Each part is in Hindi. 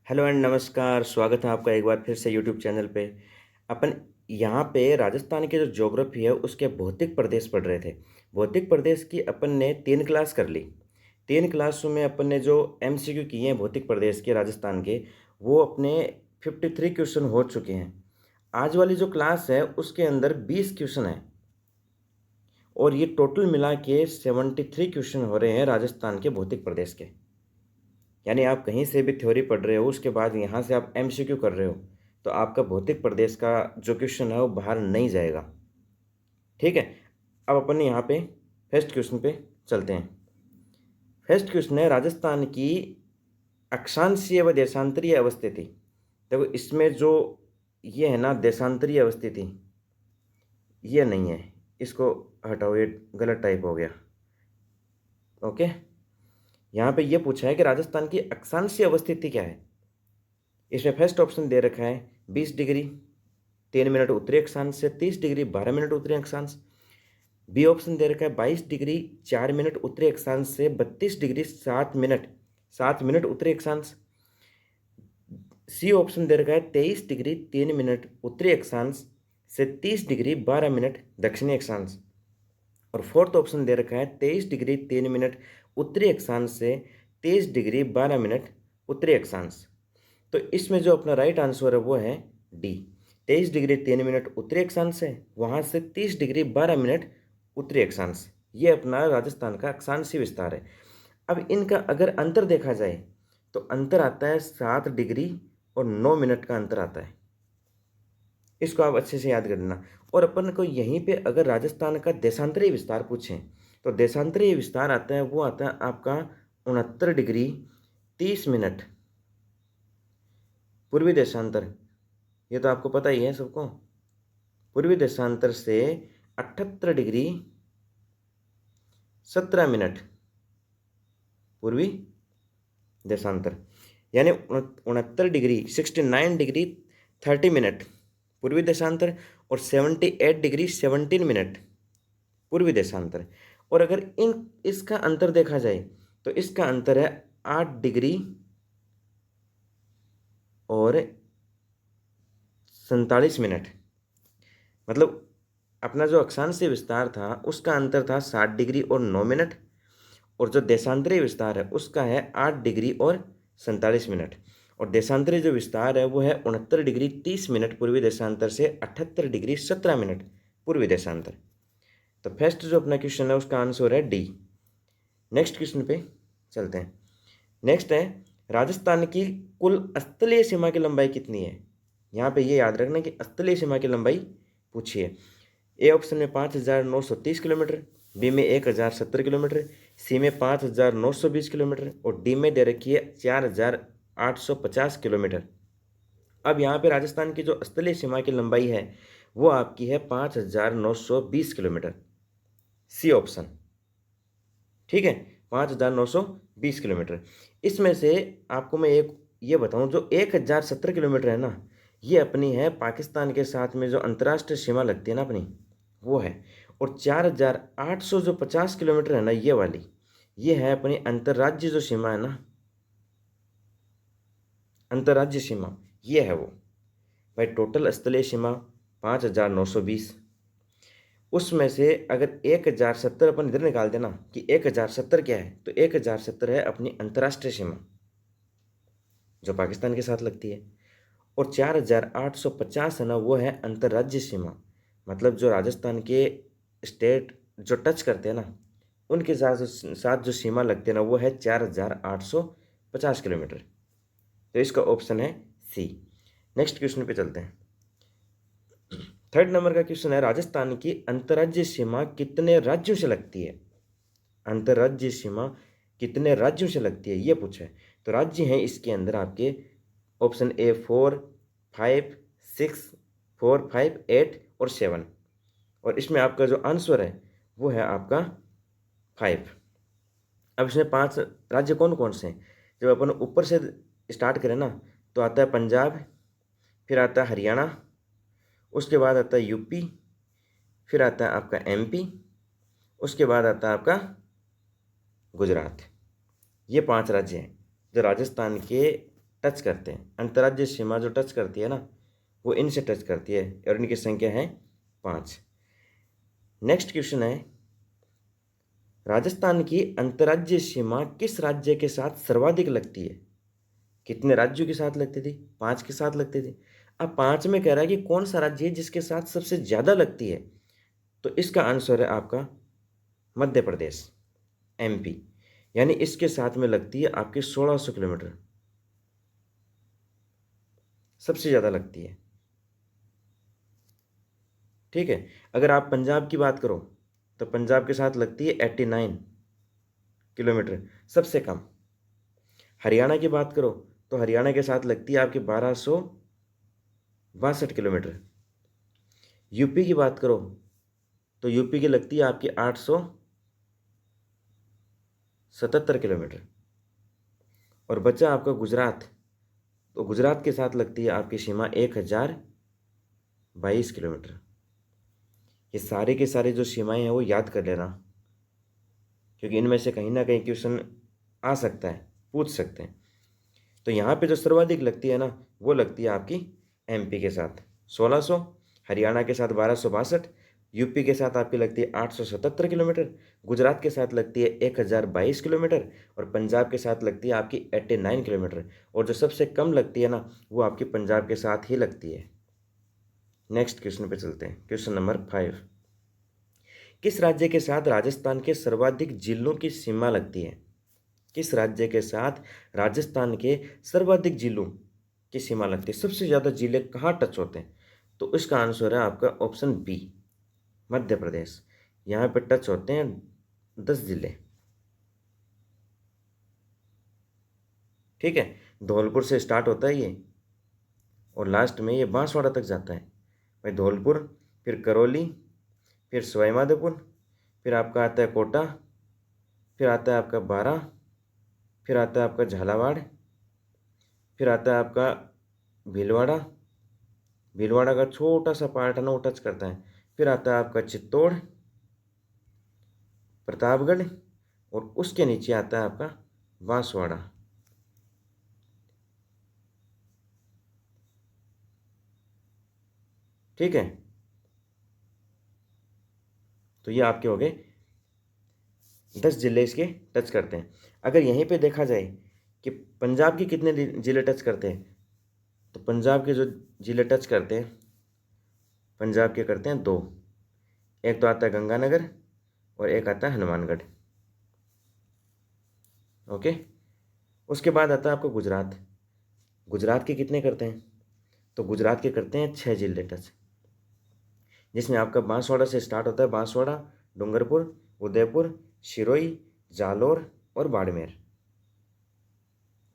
हेलो एंड नमस्कार। स्वागत है आपका एक बार फिर से यूट्यूब चैनल पे। अपन यहाँ पे राजस्थान के जो ज्योग्राफी है उसके भौतिक प्रदेश पढ़ रहे थे। भौतिक प्रदेश की अपन ने 3 क्लास कर ली। 3 क्लासों में अपन ने जो एमसीक्यू किए हैं भौतिक प्रदेश के राजस्थान के, वो अपने 53 क्वेश्चन हो चुके हैं। आज वाली जो क्लास है उसके अंदर 20 क्वेश्चन है और ये टोटल मिला के 73 क्वेश्चन हो रहे हैं राजस्थान के भौतिक प्रदेश के। यानी आप कहीं से भी थ्योरी पढ़ रहे हो, उसके बाद यहाँ से आप एमसीक्यू कर रहे हो, तो आपका भौतिक प्रदेश का जो क्वेश्चन है वो बाहर नहीं जाएगा। ठीक है, अब अपन यहाँ पे फर्स्ट क्वेश्चन पे चलते हैं। फर्स्ट क्वेश्चन है राजस्थान की अक्षांशीय व देशांतरीय अवस्थिति। देखो इसमें जो ये है ना देशांतरीय अवस्थिति, ये नहीं है, इसको हटाओ, ये गलत टाइप हो गया। ओके, यहाँ पे ये पूछा है कि राजस्थान की अक्षांशीय अवस्थिति क्या है। इसमें फर्स्ट ऑप्शन दे रखा है 20 डिग्री 3 मिनट उत्तरी अक्षांश से 30 डिग्री 12 मिनट उत्तरी अक्षांश। बी ऑप्शन दे रखा है 22 डिग्री 4 मिनट उत्तरी अक्षांश से 32 डिग्री 7 मिनट उत्तरी अक्षांश। सी ऑप्शन दे रखा है 23 डिग्री 3 मिनट उत्तरी अक्षांश से 30 डिग्री 12 मिनट दक्षिणी अक्षांश। और फोर्थ ऑप्शन दे रखा है 23 डिग्री 3 मिनट उत्तरी अक्षांश से 23 डिग्री 12 मिनट उत्तरी अक्षांश। तो इसमें जो अपना राइट आंसर है वो है डी, 23 डिग्री 3 मिनट उत्तरी अक्षांश है, वहाँ से 30 डिग्री 12 मिनट उत्तरी अक्षांश। ये अपना राजस्थान का अक्षांशीय विस्तार है। अब इनका अगर अंतर देखा जाए तो अंतर आता है 7 डिग्री और 9 मिनट का अंतर आता है। इसको आप अच्छे से याद कर लेना। और अपन को यहीं पे अगर राजस्थान का देशांतरीय विस्तार पूछें तो देशांतरीय विस्तार आता है, वो आता है आपका 69 डिग्री 30 मिनट पूर्वी देशांतर। ये तो आपको पता ही है सबको। पूर्वी देशांतर से 78 डिग्री 17 मिनट पूर्वी देशांतर, यानी 69 डिग्री 69 डिग्री 30 मिनट पूर्वी देशांतर और 78 डिग्री 17 मिनट पूर्वी देशांतर। और अगर इसका अंतर देखा जाए तो इसका अंतर है 8 डिग्री और 47 मिनट। मतलब अपना जो अक्षांशीय विस्तार था उसका अंतर था 60 डिग्री और 9 मिनट, और जो देशांतरीय विस्तार है उसका है 8 डिग्री और 47 मिनट। और देशांतरीय जो विस्तार है वो है 69 डिग्री 30 मिनट पूर्वी देशांतर से 78 डिग्री 17 मिनट पूर्वी देशांतर। तो फर्स्ट जो अपना क्वेश्चन है उसका आंसर है डी। नेक्स्ट क्वेश्चन पे चलते हैं। नेक्स्ट है राजस्थान की कुल स्थलीय सीमा की लंबाई कितनी है। यहाँ पे ये याद रखना कि स्थलीय सीमा की लंबाई पूछी है। ए ऑप्शन में 5,930 किलोमीटर, बी में 1,070 किलोमीटर, सी में 5,920 किलोमीटर और डी में दे रखी है 4,850 किलोमीटर। अब यहाँ पे राजस्थान की जो स्थलीय सीमा की लंबाई है वो आपकी है 5,920 किलोमीटर, सी ऑप्शन। ठीक है, 5,920 किलोमीटर। इसमें से आपको मैं एक ये बताऊं, जो 1,070 किलोमीटर है ना, ये अपनी है पाकिस्तान के साथ में जो अंतर्राष्ट्रीय सीमा लगती है ना अपनी, वो है। और 4,800 जो 50 किलोमीटर है ना, ये वाली, ये है अपनी अंतर्राज्य जो सीमा है ना, अंतर्राज्य सीमा, ये है वो। भाई टोटल स्थलीय सीमा 5,920, उसमें से अगर 1,070 अपन इधर निकाल देना कि 1,070 क्या है, तो 1,070 है अपनी अंतर्राष्ट्रीय सीमा जो पाकिस्तान के साथ लगती है, और 4,850 है ना वो है अंतर्राज्य सीमा। मतलब जो राजस्थान के स्टेट जो टच करते हैं ना, उनके साथ साथ जो सीमा लगती है ना वो है 4,850 किलोमीटर। तो इसका ऑप्शन है सी। नेक्स्ट क्वेश्चन पे चलते हैं। थर्ड नंबर का क्वेश्चन है राजस्थान की अंतर्राज्यीय सीमा कितने राज्यों से लगती है। अंतर्राज्यीय सीमा कितने राज्यों से लगती है ये पूछा है। तो राज्य हैं इसके अंदर आपके ऑप्शन ए 4, 5, 6, 4, 5, 8 और 7। और इसमें आपका जो आंसर है वो है आपका 5। अब इसमें 5 राज्य कौन कौन से हैं। जब अपन ऊपर से स्टार्ट करें ना तो आता है पंजाब, फिर आता है हरियाणा, उसके बाद आता है यूपी, फिर आता है आपका एमपी, उसके बाद आता है आपका गुजरात। ये 5 राज्य हैं जो राजस्थान के टच करते हैं, अंतर्राज्यीय सीमा जो टच करती है ना वो इनसे टच करती है और इनकी संख्या है 5। नेक्स्ट क्वेश्चन है, राजस्थान की अंतर्राज्यीय सीमा किस राज्य के साथ सर्वाधिक लगती है? कितने राज्यों के साथ लगती थी? 5 के साथ लगती थी। अब 5 में कह रहा है कि कौन सा राज्य है जिसके साथ सबसे ज़्यादा लगती है? तो इसका आंसर है आपका मध्य प्रदेश, एमपी। यानी इसके साथ में लगती है आपकी 1600 किलोमीटर, सबसे ज़्यादा लगती है। ठीक है। अगर आप पंजाब की बात करो तो पंजाब के साथ लगती है 89 किलोमीटर, सबसे कम। हरियाणा की बात करो तो हरियाणा के साथ लगती है आपकी 1262 किलोमीटर। यूपी की बात करो तो यूपी की लगती है आपकी 877 किलोमीटर। और बचा आपका गुजरात, तो गुजरात के साथ लगती है आपकी सीमा 1022 किलोमीटर। ये सारे के सारे जो सीमाएं हैं वो याद कर लेना, क्योंकि इनमें से कहीं ना कहीं क्वेश्चन आ सकता है, पूछ सकते हैं। तो यहाँ पे जो सर्वाधिक लगती है ना वो लगती है आपकी एमपी के साथ 1600, हरियाणा के साथ 1262, यूपी के साथ आपकी लगती है 877 किलोमीटर, गुजरात के साथ लगती है 1022 किलोमीटर और पंजाब के साथ लगती है आपकी 89 किलोमीटर। और जो सबसे कम लगती है ना वो आपकी पंजाब के साथ ही लगती है। नेक्स्ट क्वेश्चन पे चलते हैं, क्वेश्चन नंबर 5। किस राज्य के साथ राजस्थान के सर्वाधिक जिलों की सीमा लगती है? किस राज्य के साथ राजस्थान के सर्वाधिक जिलों की सीमा लगती है? सबसे ज़्यादा जिले कहाँ टच होते हैं? तो इसका आंसर है आपका ऑप्शन बी, मध्य प्रदेश। यहाँ पे टच होते हैं 10 जिले। ठीक है। धौलपुर से स्टार्ट होता है ये और लास्ट में ये बांसवाड़ा तक जाता है। भाई धौलपुर, फिर करौली, फिर सवाई माधोपुर, फिर आपका आता है कोटा, फिर आता है आपका बारा, फिर आता है आपका झालावाड़, फिर आता है आपका भीलवाड़ा। भीलवाड़ा का छोटा सा पार्ट है ना वो टच करता है। फिर आता है आपका चित्तौड़, प्रतापगढ़ और उसके नीचे आता है आपका बांसवाड़ा। ठीक है। तो ये आपके हो गए 10 जिले इसके टच करते हैं। अगर यहीं पे देखा जाए कि पंजाब के कितने जिले टच करते हैं, तो पंजाब के जो जिले टच करते हैं, पंजाब के करते हैं 2। एक तो आता है गंगानगर और एक आता है हनुमानगढ़। ओके। उसके बाद आता है आपको गुजरात। गुजरात के कितने करते हैं? तो गुजरात के करते हैं 6 जिले टच, जिसमें आपका बांसवाड़ा से स्टार्ट होता है, बांसवाड़ा, डूंगरपुर, उदयपुर, सिरोही, जालोर और बाड़मेर।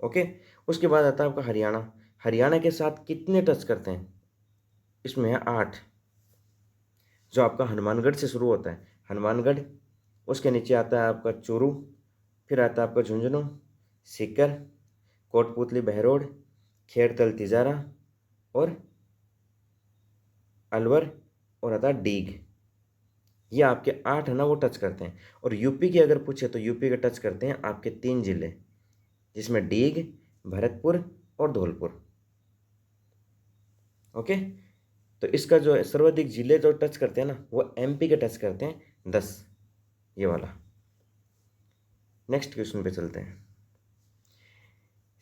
ओके। उसके बाद आता है आपका हरियाणा। हरियाणा के साथ कितने टच करते हैं? इसमें है 8, जो आपका हनुमानगढ़ से शुरू होता है, हनुमानगढ़। उसके नीचे आता है आपका चूरू, फिर आता है आपका झुंझुनू, सीकर, कोटपुतली बहरोड, खेड़तल तिजारा और अलवर और आता है डीग। ये आपके 8 है ना वो टच करते हैं। और यूपी की अगर पूछे तो यूपी के टच करते हैं आपके 3 जिले, जिसमें डीग, भरतपुर और धौलपुर। ओके। तो इसका जो है सर्वाधिक जिले जो टच करते हैं ना वो एमपी के टच करते हैं 10, ये वाला। नेक्स्ट क्वेश्चन पे चलते हैं।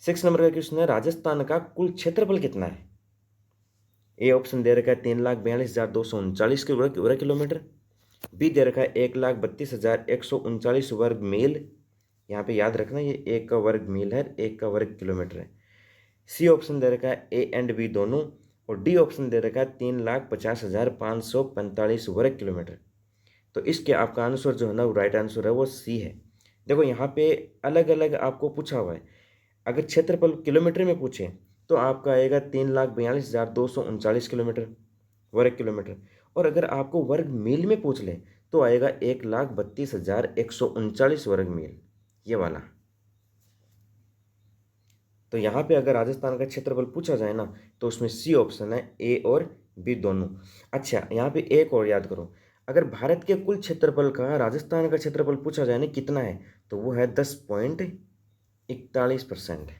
6 नंबर का क्वेश्चन है, राजस्थान का कुल क्षेत्रफल कितना है? ए ऑप्शन दे रखा है 3,42,239 वर्ग किलोमीटर। बी दे रखा है 1,32,139 वर्ग मील। यहाँ पे याद रखना ये एक का वर्ग मील है, एक का वर्ग किलोमीटर है। सी ऑप्शन दे रखा है ए एंड बी दोनों। और डी ऑप्शन दे रखा है 3,50,545 वर्ग किलोमीटर। तो इसके आपका आंसर जो है ना वो राइट आंसर है वो सी है। देखो यहाँ पे अलग अलग आपको पूछा हुआ है। अगर क्षेत्रफल किलोमीटर में पूछे तो आपका आएगा 3,42,239 किलोमीटर, वर्ग किलोमीटर। और अगर आपको वर्ग मील में पूछ ले तो आएगा 1,32,139 वर्ग मील, ये वाला। तो यहाँ पे अगर राजस्थान का क्षेत्रफल पूछा जाए ना तो उसमें सी ऑप्शन है, ए और बी दोनों। अच्छा यहाँ पे एक और याद करो, अगर भारत के कुल क्षेत्रफल का राजस्थान का क्षेत्रफल पूछा जाए ना कितना है, तो वो है 10.41%।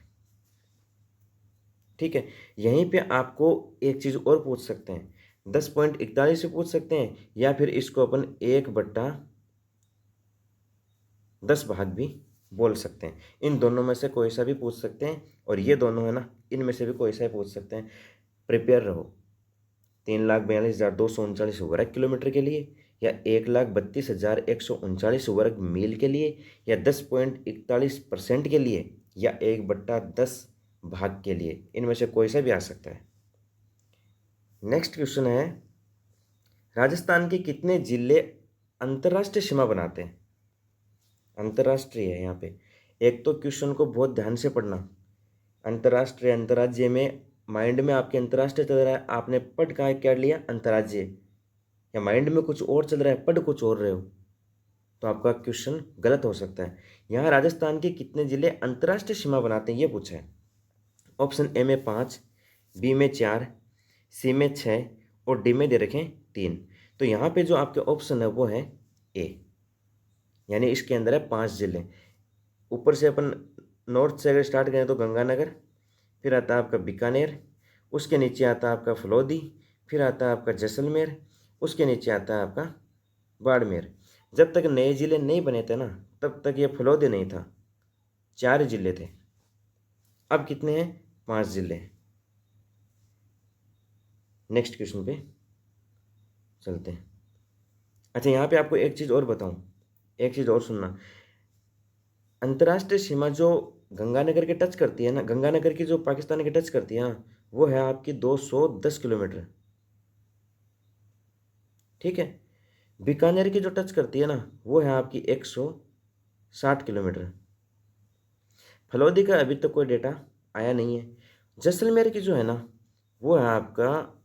ठीक है। यहीं पे आपको एक चीज़ और पूछ सकते हैं, 10.41 से पूछ सकते हैं, या फिर इसको अपन 1/10 भाग भी बोल सकते हैं। इन दोनों में से कोई सा भी पूछ सकते हैं, और ये दोनों है ना, इनमें से भी कोई सा भी पूछ सकते हैं। प्रिपेयर रहो। 3,42,239 वर्ग किलोमीटर के लिए, या 1,32,139 वर्ग मील के लिए, या 10.41% के लिए, या 1/10 भाग के लिए, इनमें से कोई सा भी आ सकता है। नेक्स्ट क्वेश्चन है, राजस्थान के कितने जिले अंतर्राष्ट्रीय सीमा बनाते हैं? अंतर्राष्ट्रीय है यहाँ पे। एक तो क्वेश्चन को बहुत ध्यान से पढ़ना। अंतर्राष्ट्रीय, अंतर्राज्यीय में माइंड में आपके अंतर्राष्ट्रीय चल रहा है, आपने पढ़ कहाँ क्या लिया, अंतर्राज्यीय, या माइंड में कुछ और चल रहा है, पढ़ कुछ और रहे हो, तो आपका क्वेश्चन गलत हो सकता है। यहाँ राजस्थान के कितने जिले अंतर्राष्ट्रीय सीमा बनाते हैं ये पूछा है। ऑप्शन ए में 5, बी में 4, सी में 6 और डी में दे रखें 3। तो यहाँ पे जो आपके ऑप्शन है वो है ए, यानी इसके अंदर है 5 जिले। ऊपर से अपन नॉर्थ से अगर स्टार्ट करें तो गंगानगर, फिर आता है आपका बीकानेर, उसके नीचे आता है आपका फलौदी, फिर आता है आपका जैसलमेर, उसके नीचे आता है आपका बाड़मेर। जब तक नए ज़िले नहीं बने थे ना, तब तक ये फलौदी नहीं था, 4 जिले थे। अब कितने हैं? 5 जिले हैं। नेक्स्ट क्वेश्चन पे चलते हैं। अच्छा, यहाँ पे आपको एक चीज़ और बताऊँ, एक चीज़ और सुनना। अंतर्राष्ट्रीय सीमा जो गंगानगर के टच करती है ना, गंगानगर की जो पाकिस्तान के टच करती है ना, वो है आपकी 210 किलोमीटर। ठीक है। बीकानेर की जो टच करती है ना, वो है आपकी 160 किलोमीटर। फलौदी का अभी तक कोई डेटा आया नहीं है। जैसलमेर की जो है ना, वो है आपका,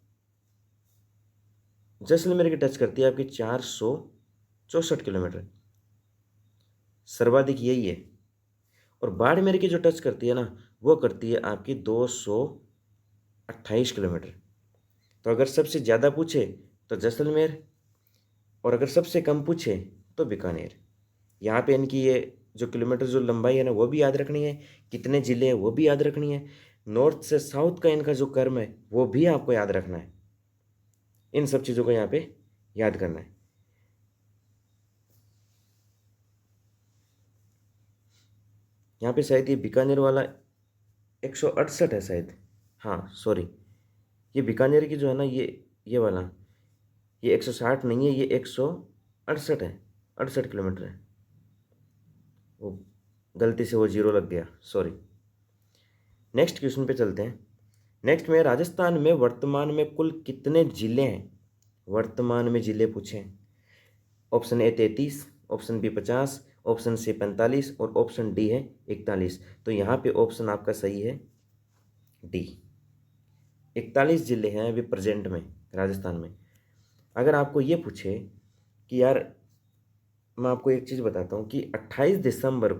जैसलमेर की टच करती है आपकी 464 किलोमीटर, सर्वाधिक यही है। और बाड़मेर की जो टच करती है ना, वो करती है आपकी 228 किलोमीटर। तो अगर सबसे ज़्यादा पूछे तो जैसलमेर, और अगर सबसे कम पूछे तो बीकानेर। यहाँ पे इनकी ये जो किलोमीटर जो लंबाई है ना, वो भी याद रखनी है, कितने ज़िले हैं वो भी याद रखनी है, नॉर्थ से साउथ का इनका जो कर्म है वो भी आपको याद रखना है। इन सब चीज़ों को यहाँ पे याद करना है। यहाँ पे शायद ये बीकानेर वाला 168 है शायद। हाँ सॉरी, ये बीकानेर की जो है ना, ये वाला, ये 160 नहीं है, ये 168 है, 68 किलोमीटर है। वो गलती से वो जीरो लग गया, सॉरी। नेक्स्ट क्वेश्चन पे चलते हैं। नेक्स्ट में, राजस्थान में वर्तमान में कुल कितने जिले हैं? वर्तमान में जिले पूछे। Option A 33, option B 50, option C 45 और ऑप्शन डी है 41। तो यहाँ पे ऑप्शन आपका सही है डी, 41 जिले हैं अभी प्रेजेंट में राजस्थान में। अगर आपको ये पूछे कि यार, मैं आपको एक चीज़ बताता हूँ कि 28 दिसंबर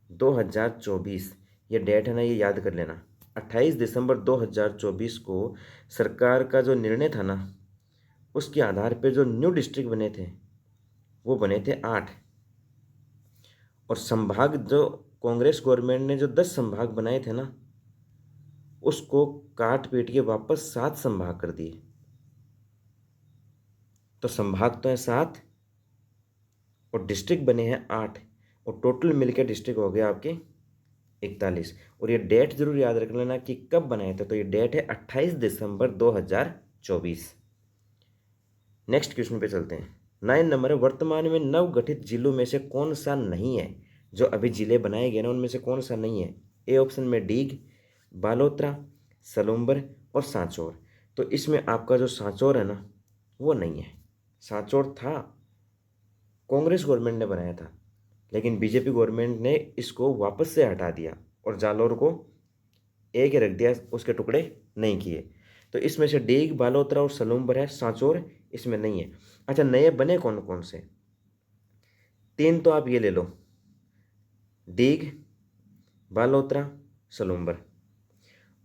2024, ये डेट है ना, ये याद कर लेना। 28 दिसंबर 2024 को सरकार का जो निर्णय था ना, उसके आधार पे जो न्यू डिस्ट्रिक्ट बने थे वो बने थे 8। और संभाग जो कांग्रेस गवर्नमेंट ने जो 10 संभाग बनाए थे ना, उसको काट पीट के वापस 7 संभाग कर दिए। तो संभाग तो है 7 और डिस्ट्रिक्ट बने हैं 8, और टोटल मिलकर डिस्ट्रिक्ट हो गया आपके 41। और ये डेट जरूर याद रख लेना कि कब बनाए थे। तो ये डेट है 28 दिसंबर 2024। नेक्स्ट क्वेश्चन पे चलते हैं। 9 नंबर है, वर्तमान में नवगठित जिलों में से कौन सा नहीं है? जो अभी जिले बनाए गए ना, उनमें से कौन सा नहीं है? ए ऑप्शन में डीग, बालोतरा, सलूम्बर और सांचौर। तो इसमें आपका जो सांचौर है ना, वो नहीं है। सांचौर था, कांग्रेस गवर्नमेंट ने बनाया था, लेकिन बीजेपी गवर्नमेंट ने इसको वापस से हटा दिया और जालौर को एक ही रख दिया, उसके टुकड़े नहीं किए। तो इसमें से डीग, बालोतरा और सलूम्बर है, सांचौर इसमें नहीं है। अच्छा, नए बने कौन कौन से? 3 तो आप ये ले लो, डीग, बालोतरा, सलूम्बर।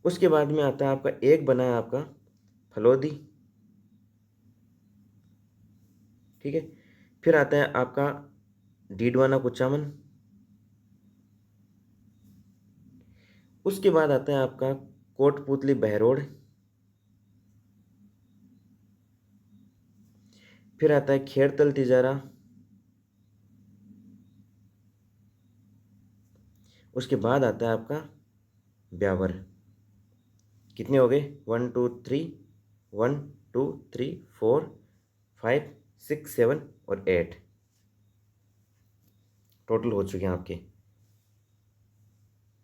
उसके बाद में आता है आपका, एक बना है आपका फलौदी, ठीक है। फिर आता है आपका डीडवाना कुचामन, उसके बाद आता है आपका कोटपुतली बहरोड, फिर आता है खेड़तल तिजारा, उसके बाद आता है आपका ब्यावर। कितने हो गए? 1 2 3, 1 2 3 4 5 6 7 और 8 टोटल हो चुके हैं आपके।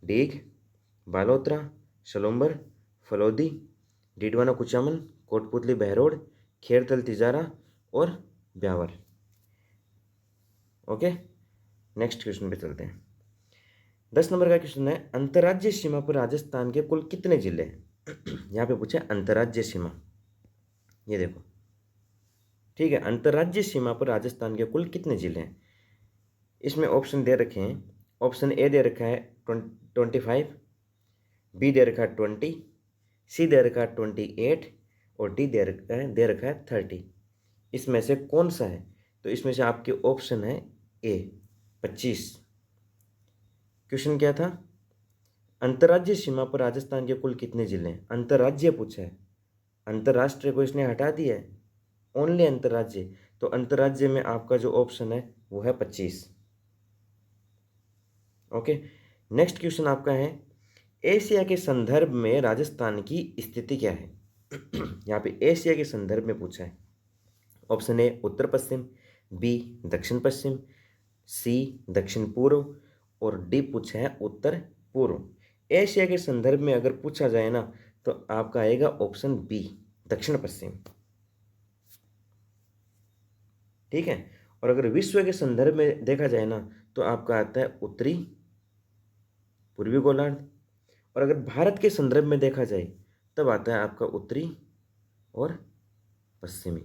डीग, बालोतरा, शलुम्बर, फलोदी, डीडवाना कुचामन, कोटपुतली बहरोड, खेड़तल तिजारा और ब्यावर। ओके, नेक्स्ट क्वेश्चन पे चलते हैं। 10 नंबर का क्वेश्चन है, अंतर्राज्यीय सीमा पर राजस्थान के कुल कितने जिले हैं? यहाँ पे पूछा अंतर्राज्यीय सीमा, ये देखो, ठीक है। अंतर्राज्यीय सीमा पर राजस्थान के कुल कितने जिले हैं? इसमें ऑप्शन दे रखे हैं। ऑप्शन ए दे रखा है 25, बी दे रखा है 20, सी दे रखा है 28 और डी दे रखा है 30। इसमें से कौन सा है? तो इसमें से आपके ऑप्शन है ए 25। क्वेश्चन क्या था? अंतर्राज्यीय सीमा पर राजस्थान के कुल कितने जिले हैं? अंतर्राज्यीय पूछा है, अंतर्राष्ट्रीय को इसने हटा दिया है, ओनली अंतर्राज्यीय। तो अंतर्राज्यीय में आपका जो ऑप्शन है वो है 25। ओके, नेक्स्ट क्वेश्चन आपका है, एशिया के संदर्भ में राजस्थान की स्थिति क्या है? यहाँ पे एशिया के संदर्भ में पूछा है। ऑप्शन ए उत्तर पश्चिम, बी दक्षिण पश्चिम, सी दक्षिण पूर्व और डी पूछा है उत्तर पूर्व। एशिया के संदर्भ में अगर पूछा जाए ना तो आपका आएगा ऑप्शन बी दक्षिण पश्चिम, ठीक है। और अगर विश्व के संदर्भ में देखा जाए ना तो आपका आता है उत्तरी पूर्वी गोलार्ध। और अगर भारत के संदर्भ में देखा जाए तब आता है आपका उत्तरी और पश्चिमी।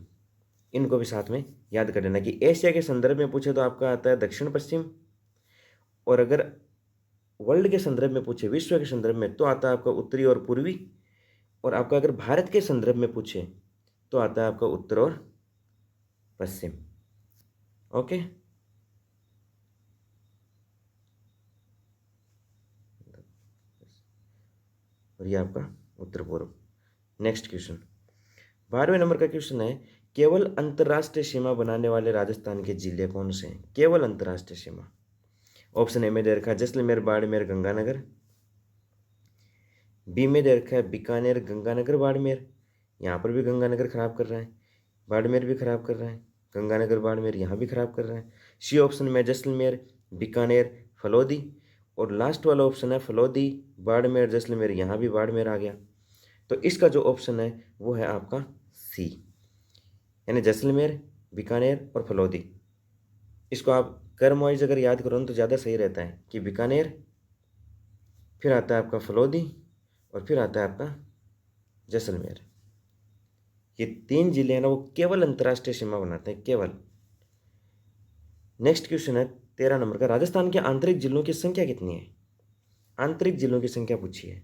इनको भी साथ में याद कर लेना कि एशिया के संदर्भ में पूछे तो आपका आता है दक्षिण पश्चिम, और अगर वर्ल्ड के संदर्भ में पूछे, विश्व के संदर्भ में, तो आता है आपका उत्तरी और पूर्वी। और आपका अगर भारत के संदर्भ में पूछे तो आता है आपका उत्तर और पश्चिम। ओके, और ये आपका उत्तर पूर्व। नेक्स्ट क्वेश्चन, 12वें नंबर का क्वेश्चन है, केवल अंतर्राष्ट्रीय सीमा बनाने वाले राजस्थान के जिले कौन से हैं? केवल अंतर्राष्ट्रीय सीमा। ऑप्शन ए में दे रखा है जैसलमेर, बाड़मेर, गंगानगर, बी में दे रखा है बीकानेर, गंगानगर, बाड़मेर, यहाँ पर भी गंगानगर खराब कर रहा है, बाड़मेर भी खराब कर रहा है, गंगानगर बाड़मेर यहाँ भी खराब कर रहा है। सी ऑप्शन में जैसलमेर, बीकानेर, फलौदी, और लास्ट वाला ऑप्शन है फलौदी, बाड़मेर, जैसलमेर, यहाँ भी बाड़मेर आ गया। तो इसका जो ऑप्शन है वो है आपका सी, यानी जैसलमेर, बीकानेर और फलौदी। इसको आप क्रम वाइज अगर याद करो तो ज़्यादा सही रहता है कि बीकानेर, फिर आता है आपका फलौदी और फिर आता है आपका जैसलमेर। ये 3 जिले हैं ना वो केवल अंतर्राष्ट्रीय सीमा बनाते हैं, केवल। नेक्स्ट क्वेश्चन है 13 नंबर का, राजस्थान के आंतरिक जिलों की संख्या कितनी है? आंतरिक जिलों की संख्या पूछी है।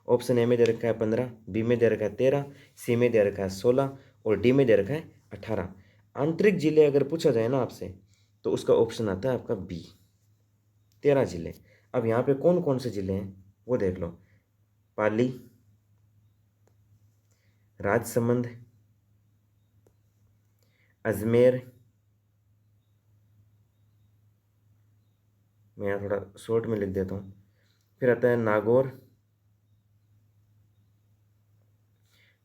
ऑप्शन ए में दे रखा है 15, बी में दे रखा है 13, सी में दे रखा है 16 और डी में दे रखा है 18। आंतरिक जिले अगर पूछा जाए ना आपसे तो उसका ऑप्शन आता है आपका बी 13 जिले। अब यहाँ पे कौन कौन से जिले हैं वो देख लो, पाली, राजसमंद, अजमेर, मैं यहाँ थोड़ा शॉर्ट में लिख देता हूँ, फिर आता है नागौर,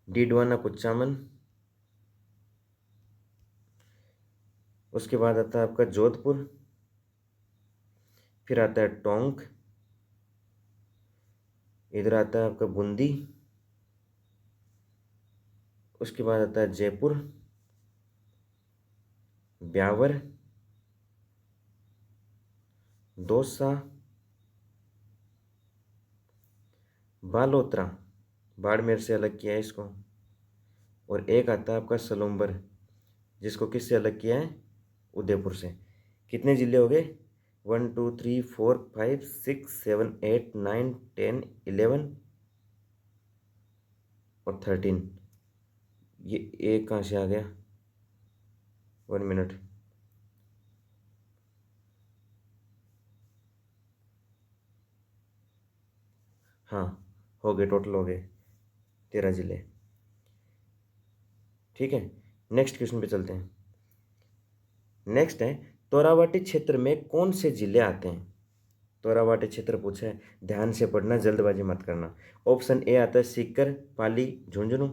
डीडवाना कुचामन, उसके बाद आता है आपका जोधपुर, फिर आता है टोंक, इधर आता है आपका बूंदी, उसके बाद आता है जयपुर, ब्यावर, दौसा, बालोतरा, बाड़मेर से अलग किया है इसको, और एक आता है आपका सलूम्बर, जिसको किससे अलग किया है? उदयपुर से। कितने जिले हो गए? 1 2 3 4 5 6 7 8 9 10 11 और 13। ये एक कहाँ से आ गया? 1 मिनट, हाँ, हो गए, टोटल हो गए 13 ज़िले। ठीक है, नेक्स्ट क्वेश्चन पे चलते हैं। नेक्स्ट है, तोरावाटी क्षेत्र में कौन से जिले आते हैं? तोरावाटी क्षेत्र पूछा है, ध्यान से पढ़ना, जल्दबाजी मत करना। ऑप्शन ए आता है सीकर, पाली, झुंझुनू।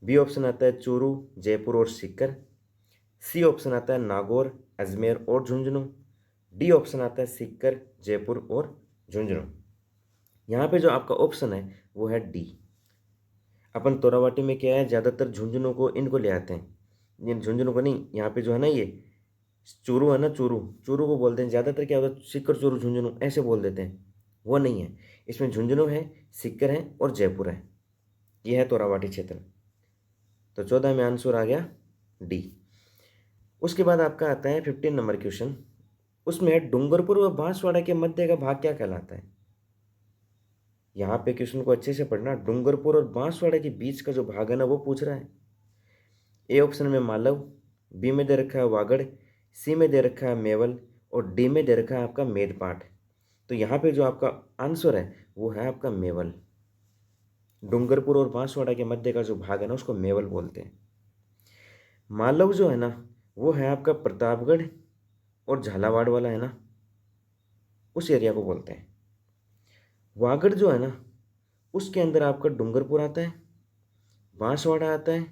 बी ऑप्शन आता है चूरू, जयपुर और सीकर। सी ऑप्शन आता है नागौर, अजमेर और झुंझुनू। डी ऑप्शन आता है सीकर, जयपुर और झुंझुनू। यहाँ पे जो आपका ऑप्शन है वो है डी। अपन तोरावाटी में क्या है, ज़्यादातर झुंझुनू को इनको ले आते हैं, ये झुंझुनू को नहीं। यहाँ पे जो है ना, ये चूरू है ना, चूरू चूरू को बोलते हैं ज़्यादातर। क्या होता है, सीकर, चूरू, झुंझुनू ऐसे बोल देते हैं, वो नहीं है। इसमें झुंझुनू है, सीकर है और जयपुर है। ये है तोरावाटी क्षेत्र। तो 14 में आंसर आ गया डी। उसके बाद आपका आता है 15 नंबर क्वेश्चन। उसमें डूंगरपुर व बांसवाड़ा के मध्य का भाग क्या कहलाता है? यहाँ पे क्वेश्चन को अच्छे से पढ़ना। डूंगरपुर और बांसवाड़ा के बीच का जो भाग है ना, वो पूछ रहा है। ए ऑप्शन में मालव, बी में दे रखा है वागड़, सी में दे रखा है मेवल और डी में दे रखा है आपका मेदपाट। तो यहाँ पे जो आपका आंसर है वो है आपका मेवल। डूंगरपुर और बांसवाड़ा के मध्य का जो भाग है ना, उसको मेवल बोलते हैं। मालव जो है ना, वो है आपका प्रतापगढ़ और झालावाड़ वाला है ना, उस एरिया को बोलते हैं। वागड़ जो है ना, उसके अंदर आपका डूंगरपुर आता है, बांसवाड़ा आता है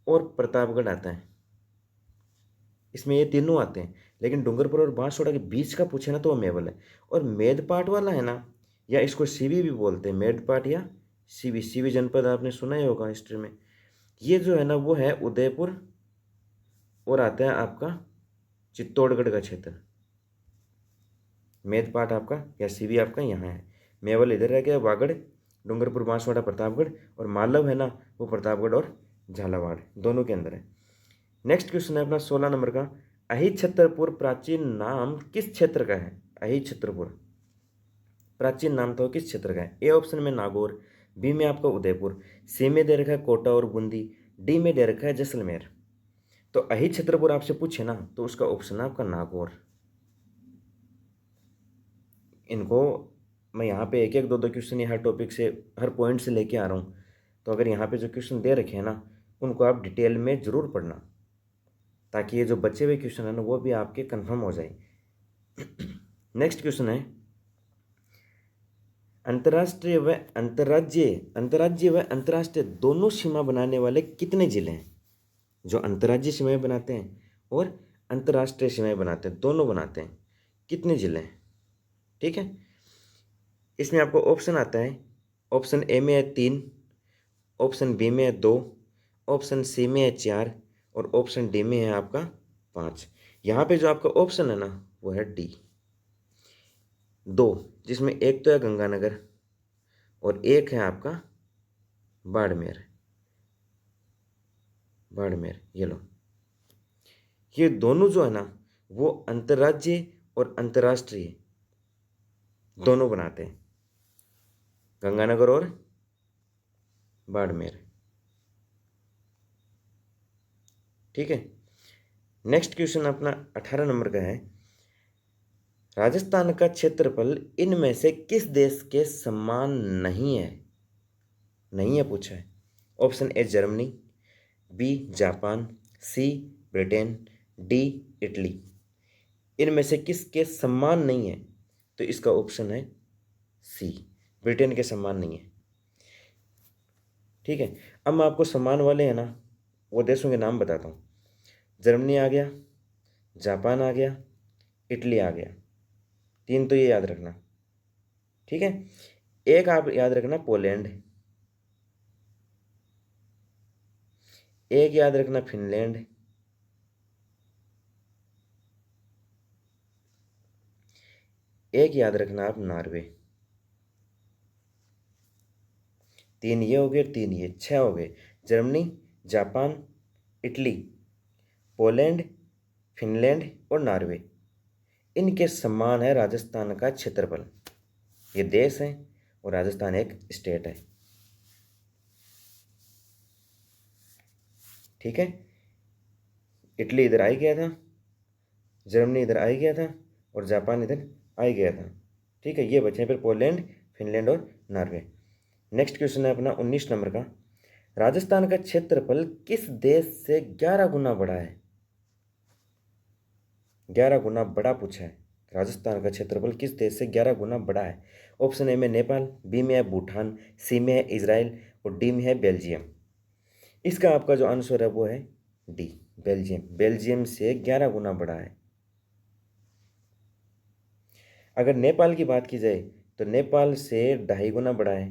और प्रतापगढ़ आता है। इसमें ये तीनों आते हैं, लेकिन डूंगरपुर और बांसवाड़ा के बीच का पूछे ना तो वो मेवल है। और मेदपाट वाला है ना, या इसको सीवी भी बोलते हैं, मेदपाट या सीवी। सीवी जनपद आपने सुना ही होगा हिस्ट्री में। ये जो है ना, वो है उदयपुर और आता है आपका चित्तौड़गढ़ का क्षेत्र। मेदपाट आपका या सीवी आपका यहाँ है। मेवल इधर रह गया, वागड़, डूंगरपुर, बांसवाड़ा, प्रतापगढ़, और मालव है ना, वो प्रतापगढ़ और झालावाड़ दोनों के अंदर है। नेक्स्ट क्वेश्चन है अपना 16 नंबर का। अहिछत्रपुर प्राचीन नाम किस क्षेत्र का है? अहिछत्रपुर प्राचीन नाम तो किस क्षेत्र का है? ए ऑप्शन में नागौर, बी में आपका उदयपुर, सी में दे रखा है कोटा और बूंदी, डी में दे रखा है जैसलमेर। तो अहिछत्रपुर आपसे पूछे ना, तो उसका ऑप्शन है आपका नागौर। इनको मैं यहाँ पे एक एक दो दो क्वेश्चन हर टॉपिक से, हर पॉइंट से लेके आ रहा हूँ। तो अगर यहाँ पे जो क्वेश्चन दे रखे हैं ना, उनको आप डिटेल में ज़रूर पढ़ना, ताकि ये जो बचे हुए क्वेश्चन है ना, वो भी आपके कंफर्म हो जाए। नेक्स्ट क्वेश्चन है, अंतर्राज्यीय व अंतर्राष्ट्रीय दोनों सीमा बनाने वाले कितने जिले हैं? जो अंतर्राज्यीय सीमाएं बनाते हैं और अंतर्राष्ट्रीय सीमाएं बनाते हैं, दोनों बनाते हैं, कितने जिले हैं? ठीक है, इसमें आपको ऑप्शन आता है। ऑप्शन ए में है 3, ऑप्शन बी में है 2, ऑप्शन सी में है 4 और ऑप्शन डी में है आपका 5। यहाँ पे जो आपका ऑप्शन है ना, वो है डी, 2, जिसमें एक तो है गंगानगर और एक है आपका बाड़मेर। बाड़मेर, ये लो, ये दोनों जो है ना, वो अंतर्राज्यीय और अंतर्राष्ट्रीय दोनों बनाते हैं, गंगानगर और बाड़मेर। ठीक है, नेक्स्ट क्वेश्चन अपना 18 नंबर का है। राजस्थान का क्षेत्रफल इनमें से किस देश के समान नहीं है? नहीं है पूछा है। Option A Germany, B Japan, C Britain, D Italy. इनमें से किसके समान नहीं है? तो इसका ऑप्शन है सी, ब्रिटेन के समान नहीं है। ठीक है, अब मैं आपको समान वाले हैं ना, वो देशों के नाम बताता हूँ। जर्मनी आ गया, जापान आ गया, इटली आ गया, 3 तो ये याद रखना। ठीक है, एक आप याद रखना पोलैंड, एक याद रखना फिनलैंड, एक याद रखना आप नॉर्वे। 3 ये हो गए, 3 ये, 6 हो गए। Germany, Japan, Italy, Poland, Finland और नॉर्वे। इनके समान है राजस्थान का क्षेत्रफल। ये देश है और राजस्थान एक स्टेट है। ठीक है, इटली इधर आ ही गया था, जर्मनी इधर आ ही गया था और जापान इधर आ ही गया था। ठीक है, ये बचे हैं फिर पोलैंड, फिनलैंड और नॉर्वे। नेक्स्ट क्वेश्चन है अपना 19 नंबर का, राजस्थान का क्षेत्रफल किस देश से 11 गुना बड़ा है? 11 गुना बड़ा पूछा है। राजस्थान का क्षेत्रफल किस देश से 11 गुना बड़ा है? ऑप्शन ए में नेपाल, बी में है भूटान, सी में है इजराइल और डी में है बेल्जियम। इसका आपका जो आंसर है वो है डी, बेल्जियम। बेल्जियम से 11 गुना बड़ा है। अगर नेपाल की बात की जाए तो नेपाल से 2.5 गुना बड़ा है,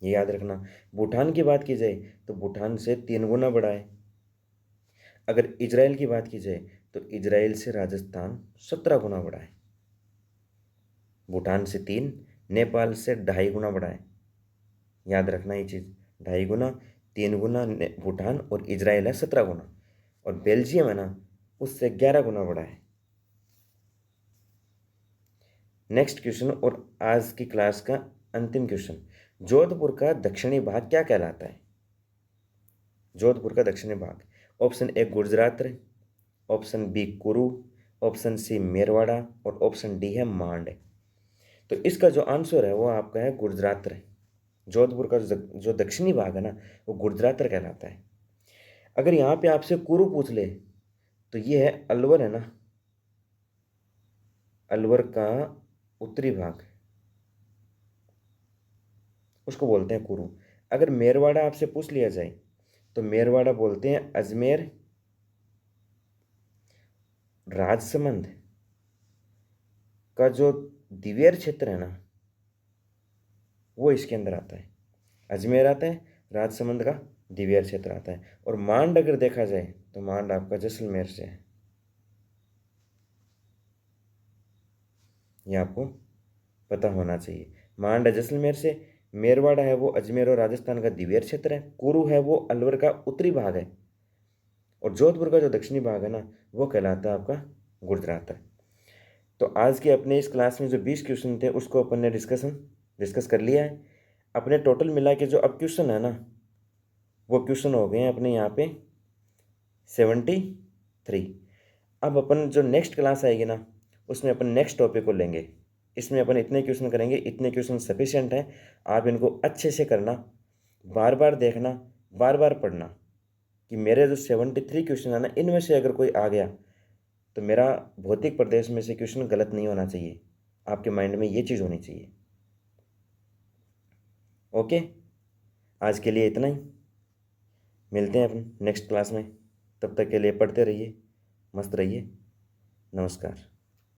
ये याद रखना। भूटान की बात की जाए तो भूटान से 3 गुना बड़ा है। अगर इजराइल की बात की जाए तो इजराइल से राजस्थान 17 गुना बड़ा है। भूटान से 3, नेपाल से 2.5 गुना बड़ा है। याद रखना ये चीज़, 2.5 गुना, 3 गुना भूटान और इजराइल है 17 गुना, और बेल्जियम है ना उससे 11 गुना बड़ा है। नेक्स्ट क्वेश्चन और आज की क्लास का अंतिम क्वेश्चन, जोधपुर का दक्षिणी भाग क्या कहलाता है? जोधपुर का दक्षिणी भाग, option A Gujarat, option B Kuru, option C Merwara और ऑप्शन डी है मांड। तो इसका जो आंसर है वो आपका है गुजरात। जोधपुर का जो दक्षिणी भाग है ना वो गुजरात कहलाता है। अगर यहाँ पे आपसे कुरु पूछ ले तो ये है अलवर, है ना, अलवर का उत्तरी भाग, उसको बोलते हैं कुरु। अगर मेरवाड़ा आपसे पूछ लिया जाए तो मेरवाड़ा बोलते हैं अजमेर, राजसमंद का जो दिवेर क्षेत्र है ना वो इसके अंदर आता है। अजमेर आता है, राजसमंद का दिवेर क्षेत्र आता है। और मांड अगर देखा जाए तो मांड आपका जैसलमेर से है, ये आपको पता होना चाहिए। मांड है जैसलमेर से, मेरवाड़ा है वो अजमेर और राजस्थान का दिवेर क्षेत्र है, कुरु है वो अलवर का उत्तरी भाग है, और जोधपुर का जो दक्षिणी भाग है ना वो कहलाता है आपका गुजरात है। तो आज के अपने इस क्लास में जो 20 क्वेश्चन थे उसको अपन ने डिस्कस कर लिया है। अपने टोटल मिला के जो अब क्वेश्चन है ना वो क्वेश्चन हो गए हैं अपने यहाँ पे 73। अब अपन जो नेक्स्ट क्लास आएगी ना उसमें अपन नेक्स्ट टॉपिक को लेंगे। इसमें अपन इतने क्वेश्चन करेंगे, इतने क्वेश्चन सफिशिएंट हैं। आप इनको अच्छे से करना, बार बार देखना, बार बार पढ़ना कि मेरे जो 73 क्वेश्चन है ना इनमें से अगर कोई आ गया तो मेरा भौतिक प्रदेश में से क्वेश्चन गलत नहीं होना चाहिए। आपके माइंड में ये चीज़ होनी चाहिए। ओके, आज के लिए इतना ही। मिलते हैं अपन नेक्स्ट क्लास में। तब तक के लिए पढ़ते रहिए, मस्त रहिए। नमस्कार।